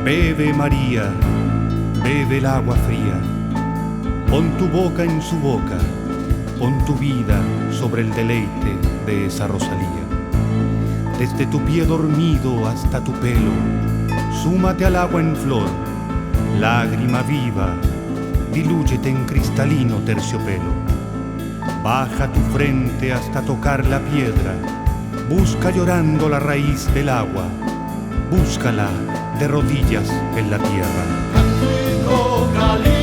Bebe María, bebe el agua fría, pon tu boca en su boca, pon tu vida sobre el deleite de esa Rosalía. Desde tu pie dormido hasta tu pelo, súmate al agua en flor, lágrima viva, dilúyete en cristalino terciopelo. Baja tu frente hasta tocar la piedra, busca llorando la raíz del agua, búscala de rodillas en la tierra. Cantico caliente.